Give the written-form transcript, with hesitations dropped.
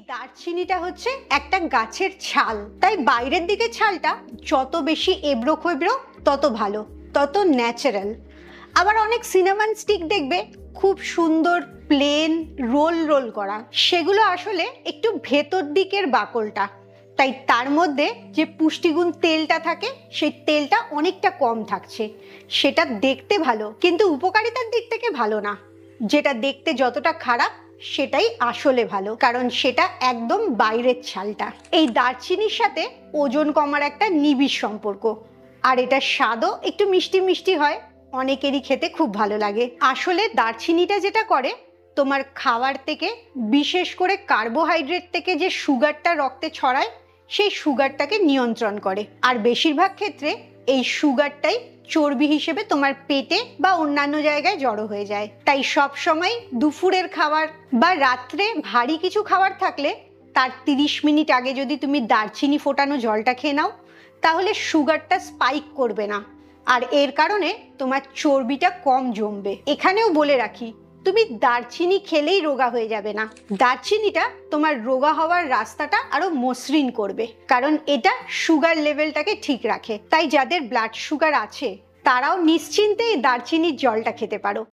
দারচিনিটা হচ্ছে একটা গাছের ছাল, তাই বাইরের দিকে ছালটা যত বেশি এবড়ো খেবড়ো তত ভালো, তত ন্যাচারাল। আবার অনেক সিনামন স্টিক দেখবে খুব সুন্দর প্লেন রোল রোল করা, সেগুলো আসলে একটু ভেতর দিকের বাকলটা, তাই তার মধ্যে যে পুষ্টিগুণ তেলটা থাকে সেই তেলটা অনেকটা কম থাকছে। সেটা দেখতে ভালো কিন্তু উপকারিতার দিক থেকে ভালো না। যেটা দেখতে যতটা খারাপ সেটাই আসলে ভালো, কারণ সেটা একদম বাইরের ছালটা। এই দারচিনির সাথে ওজন কমার একটা নিবিড় সম্পর্ক, আর এটা স্বাদও একটু মিষ্টি মিষ্টি হয়, অনেকেরই খেতে খুব ভালো লাগে। আসলে দারচিনিটা যেটা করে, তোমার খাবার থেকে, বিশেষ করে কার্বোহাইড্রেট থেকে যে সুগারটা রক্তে ছড়ায় সেই সুগারটাকে নিয়ন্ত্রণ করে। আর বেশিরভাগ ক্ষেত্রে এই সুগারটাই চর্বি হিসেবে তোমার পেটে বা অন্যান্য জায়গায় জড়ো হয়ে যায়। তাই সব সময় দুপুরের খাবার বা রাত্রে ভারী কিছু খাবার থাকলে তার 30 মিনিট আগে যদি তুমি দারচিনি ফোটানো জলটা খেয়ে নাও, তাহলে সুগারটা স্পাইক করবে না, আর এর কারণে তোমার চর্বিটা কম জমবে। এখানেও বলে রাখি, তুমি দারচিনি খেলেই রোগা হয়ে যাবে না। দারচিনিটা তোমার রোগা হওয়ার রাস্তাটা আরো মসৃণ করবে, কারণ এটা সুগার লেভেলটাকে ঠিক রাখে। তাই যাদের ব্লাড সুগার আছে তারাও নিশ্চিন্তে এই দারচিনির জলটা খেতে পারো।